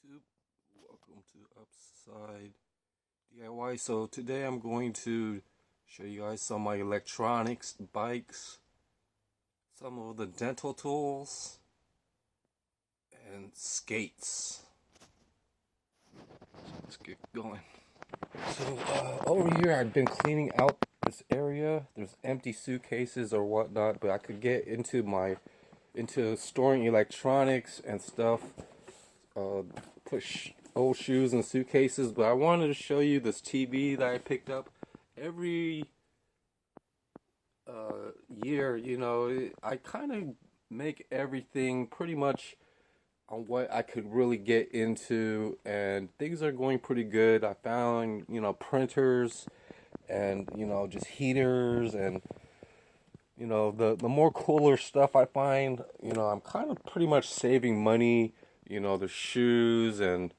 YouTube, welcome to Upside DIY. So today I'm going to show you guys some of my electronics, bikes, some of the dental tools, and skates. So let's get going. So over here I've been cleaning out this area. There's empty suitcases or whatnot, but I could get into storing electronics and stuff. Put old shoes in suitcases, but I wanted to show you this TV that I picked up. Every year, I kind of make everything pretty much on what I could really get into, and things are going pretty good. I found, printers and, just heaters and, the more cooler stuff I find, I'm kind of pretty much saving money, the shoes and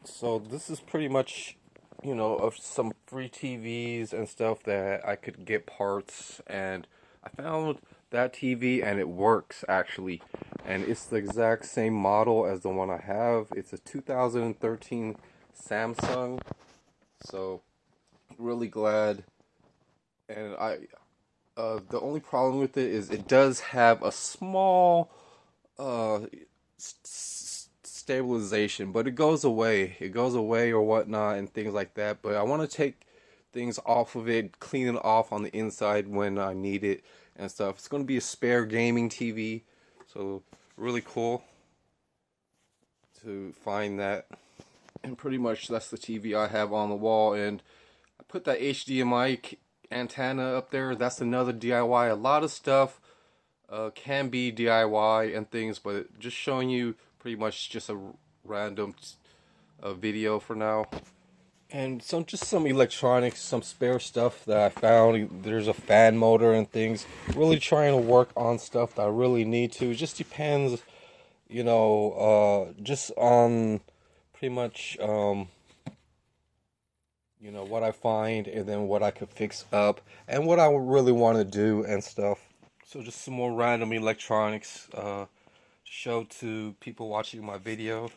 so this is pretty much, of some free TVs and stuff that I could get parts, and I found that TV and it works actually, and it's the exact same model as the one I have. It's a 2013 Samsung, so really glad. And the only problem with it is it does have a small uh stabilization, but it goes away. It goes away or whatnot and things like that. But I want to take things off of it, clean it off on the inside when I need it and stuff. It's going to be a spare gaming TV, so really cool to find that. And pretty much that's the TV I have on the wall, and I put that HDMI antenna up there. That's another DIY. A lot of stuff can be DIY and things, but just showing you pretty much just a random video for now. And some electronics, some spare stuff that I found. There's a fan motor and things. Really trying to work on stuff that I really need to. It just depends, just on pretty much what I find, and then what I could fix up, and what I would really want to do and stuff. So just some more random electronics show to people watching my video.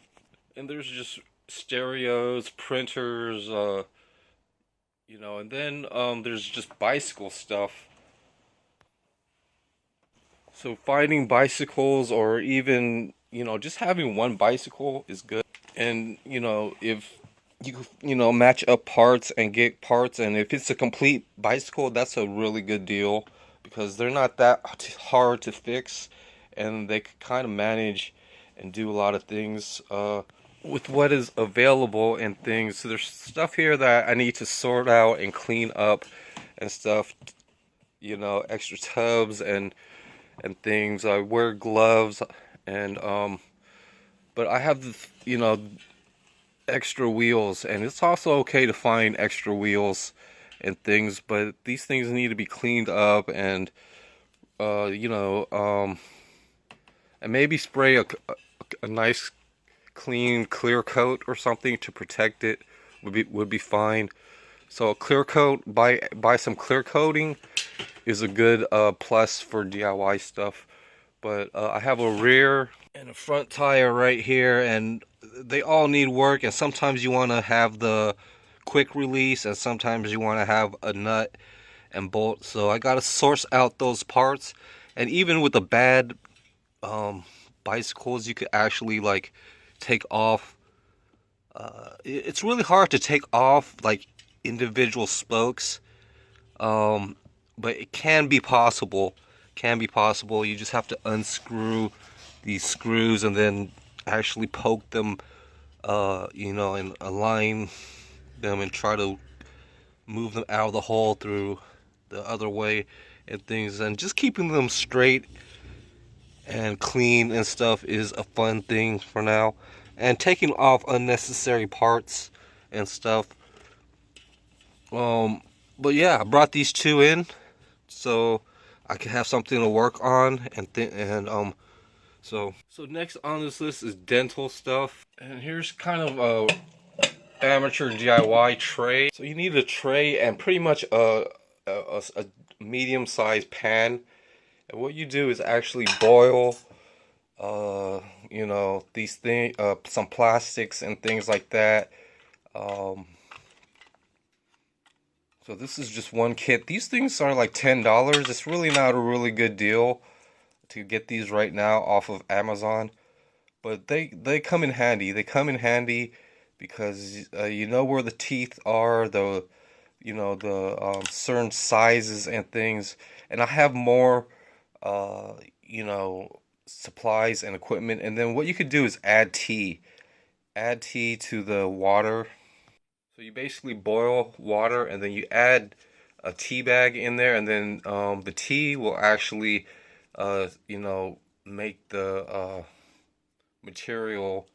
And there's just stereos, printers, and then there's just bicycle stuff. So finding bicycles, or even, just having one bicycle is good. And, if you match up parts and get parts, and if it's a complete bicycle, that's a really good deal, because they're not that hard to fix, and they can kind of manage and do a lot of things with what is available and things. So there's stuff here that I need to sort out and clean up and stuff, extra tubs and things. I wear gloves, and but I have extra wheels, and it's also okay to find extra wheels and things, but these things need to be cleaned up, and and maybe spray a nice clean clear coat or something to protect it would be fine. So a clear coat, buy some clear coating is a good plus for DIY stuff. But I have a rear and a front tire right here, and they all need work, and sometimes you want to have the quick release, and sometimes you want to have a nut and bolt. So I gotta source out those parts. And even with the bad bicycles, you could actually like take off. It's really hard to take off like individual spokes, but it can be possible. You just have to unscrew these screws and then actually poke them, and align them and try to move them out of the hole through the other way and things. And just keeping them straight and clean and stuff is a fun thing for now. And taking off unnecessary parts and stuff. But yeah, I brought these two in so I can have something to work on, so next on this list is dental stuff. And here's kind of a amateur DIY tray. So you need a tray and pretty much a medium-sized pan. And what you do is actually boil these things, some plastics and things like that. Um, so this is just one kit. These things are like $10. It's really not a really good deal to get these right now off of Amazon, but they come in handy. They come in handy because you know where the teeth are, the certain sizes and things. And I have more uh, supplies and equipment. And then what you could do is add tea. Add tea to the water. So you basically boil water and then you add a tea bag in there, and then the tea will actually, make the material.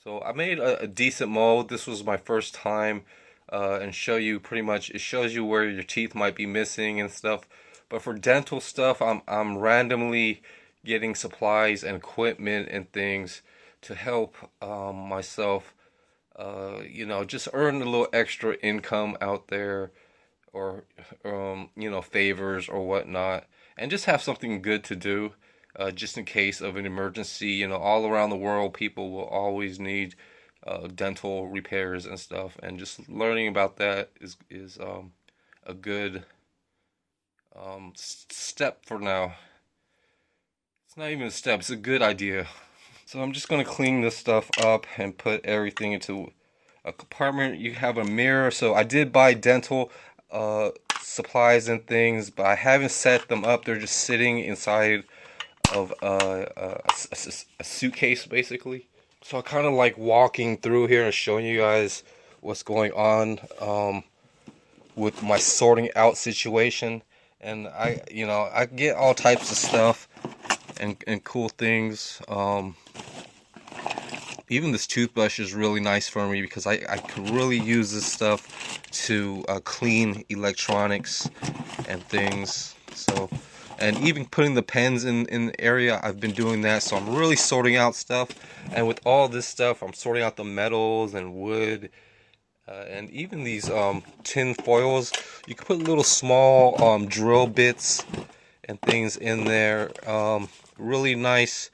So I made a decent mold. This was my first time, and show you pretty much. It shows you where your teeth might be missing and stuff. But for dental stuff, I'm randomly getting supplies and equipment and things to help myself, just earn a little extra income out there, or favors or whatnot, and just have something good to do, just in case of an emergency. All around the world, people will always need dental repairs and stuff, and just learning about that is a good step for now. It's not even a step; it's a good idea. So I'm just gonna clean this stuff up and put everything into a compartment. You have a mirror. So I did buy dental supplies and things, but I haven't set them up. They're just sitting inside of a suitcase, basically. So I kind of like walking through here and showing you guys what's going on with my sorting out situation. And I get all types of stuff and cool things. Even this toothbrush is really nice for me because I could really use this stuff to clean electronics and things. So, and even putting the pens in the area, I've been doing that. So I'm really sorting out stuff. And with all this stuff, I'm sorting out the metals and wood, and even these tin foils. You can put little small drill bits and things in there. Really nice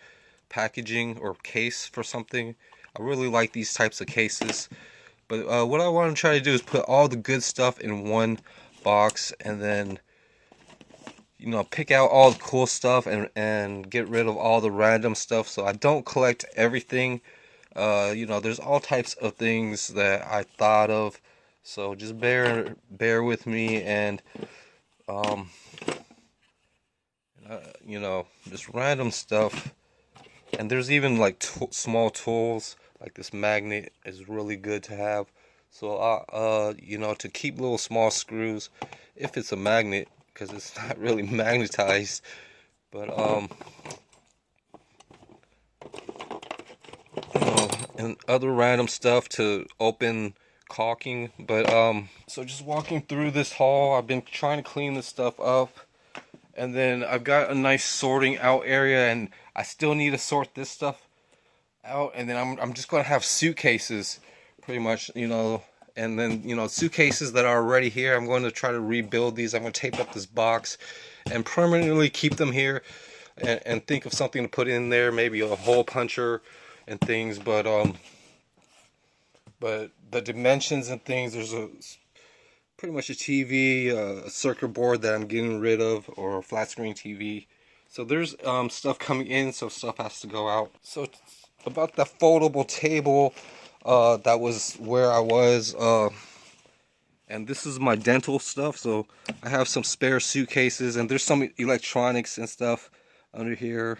packaging or case for something. I really like these types of cases. But what I want to try to do is put all the good stuff in one box, and then pick out all the cool stuff and get rid of all the random stuff, so I don't collect everything. There's all types of things that I thought of, so just bear with me. And just random stuff. And there's even like small tools, like this magnet is really good to have. So to keep little small screws, if it's a magnet, because it's not really magnetized. But and other random stuff to open caulking. But so just walking through this hall, I've been trying to clean this stuff up. And then I've got a nice sorting out area, and I still need to sort this stuff out. And then I'm just gonna have suitcases, pretty much, and then suitcases that are already here. I'm going to try to rebuild these. I'm going to tape up this box and permanently keep them here, and think of something to put in there, maybe a hole puncher and things. But the dimensions and things, there's pretty much a TV, a circuit board that I'm getting rid of, or a flat screen TV. So there's stuff coming in, so stuff has to go out. So about the foldable table, that was where I was, and this is my dental stuff. So I have some spare suitcases, and there's some electronics and stuff under here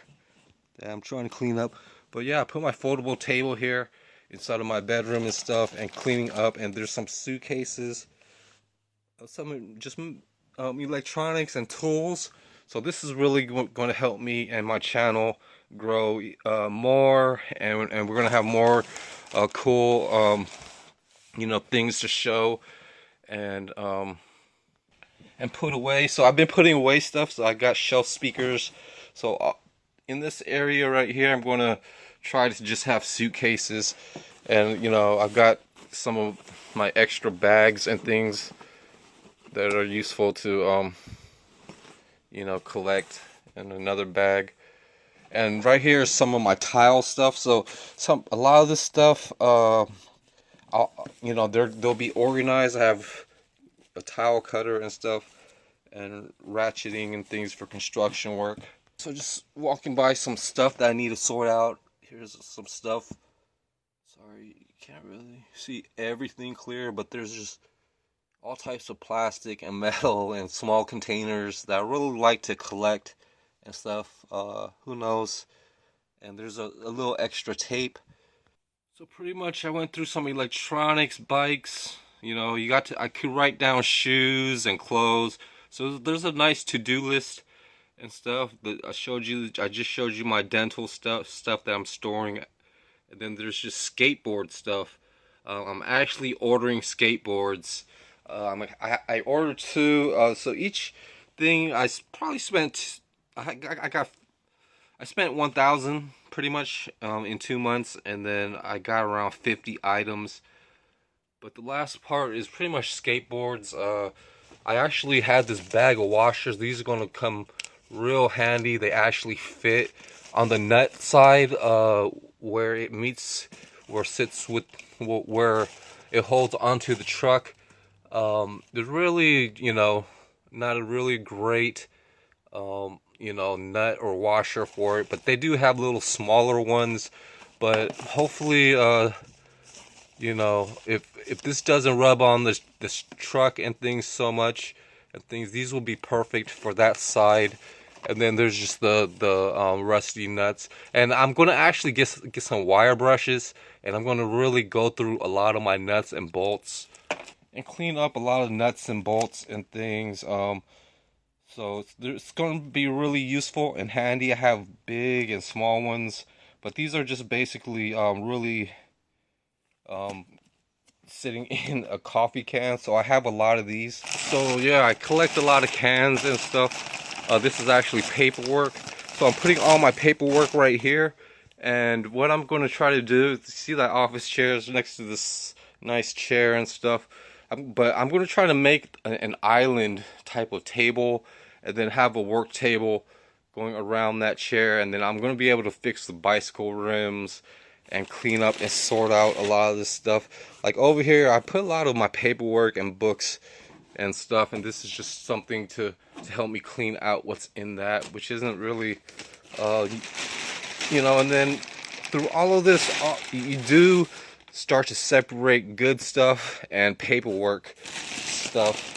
that I'm trying to clean up. But yeah, I put my foldable table here inside of my bedroom and stuff, and cleaning up. And there's some suitcases, some just electronics and tools. So this is really going to help me and my channel grow more, and we're going to have more cool things to show and put away. So I've been putting away stuff. So I got shelf speakers. So in this area right here, I'm going to try to just have suitcases, and I've got some of my extra bags and things that are useful to collect in another bag. And right here is some of my tile stuff. So a lot of this stuff, they'll be organized. I have a tile cutter and stuff, and ratcheting and things for construction work. So just walking by some stuff that I need to sort out. Here's some stuff. Sorry, you can't really see everything clear, but there's just all types of plastic and metal and small containers that I really like to collect and stuff. Who knows? And there's a little extra tape. So pretty much I went through some electronics, bikes, I could write down shoes and clothes. So there's a nice to-do list and stuff that I just showed you my dental stuff that I'm storing. And then there's just skateboard stuff. I'm actually ordering skateboards. I ordered two, so each thing I probably spent, I spent 1,000 pretty much in 2 months, and then I got around 50 items. But the last part is pretty much skateboards. I actually had this bag of washers. These are gonna come real handy. They actually fit on the nut side, where it meets, where it sits with, where it holds onto the truck. There's really, not a really great, nut or washer for it, but they do have little smaller ones. But hopefully, if this doesn't rub on this truck and things so much, and things, these will be perfect for that side. And then there's just the rusty nuts. And I'm gonna actually get some wire brushes, and I'm gonna really go through a lot of my nuts and bolts and clean up a lot of nuts and bolts and things. So it's going to be really useful and handy. I have big and small ones, but these are just basically really sitting in a coffee can. So I have a lot of these. So yeah, I collect a lot of cans and stuff. This is actually paperwork. So I'm putting all my paperwork right here. And what I'm going to try to do, see that office chairs next to this nice chair and stuff. But I'm going to try to make an island type of table, and then have a work table going around that chair. And then I'm going to be able to fix the bicycle rims and clean up and sort out a lot of this stuff. Like over here, I put a lot of my paperwork and books and stuff, and this is just something to help me clean out what's in that, which isn't really, and then through all of this, you do start to separate good stuff and paperwork stuff.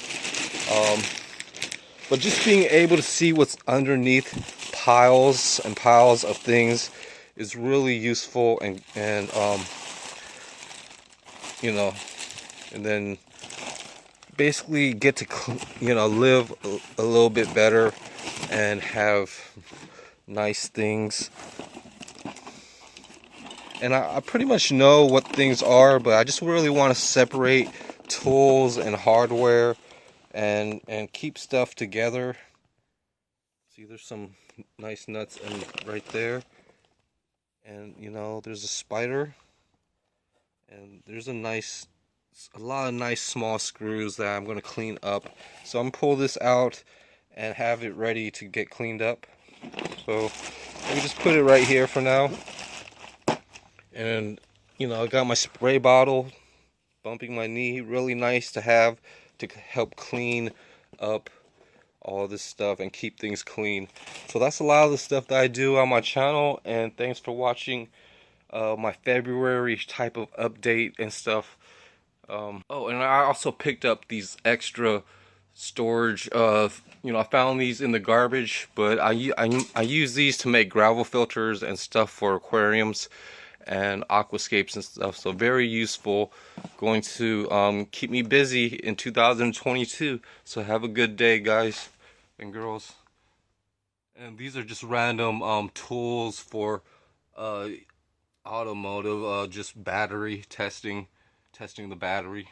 But just being able to see what's underneath piles and piles of things is really useful, and and then basically get to live a little bit better and have nice things. And I pretty much know what things are, but I just really want to separate tools and hardware and keep stuff together. See, there's some nice nuts right there. And there's a spider. And there's a lot of nice small screws that I'm going to clean up. So I'm going to pull this out and have it ready to get cleaned up. So let me just put it right here for now. And I got my spray bottle, bumping my knee, really nice to have to help clean up all this stuff and keep things clean. So that's a lot of the stuff that I do on my channel, and thanks for watching my February type of update and stuff. Oh, and I also picked up these extra storage. I found these in the garbage, but I use these to make gravel filters and stuff for aquariums and aquascapes and stuff. So very useful, going to keep me busy in 2022. So have a good day, guys and girls. And these are just random tools for automotive, just battery testing the battery.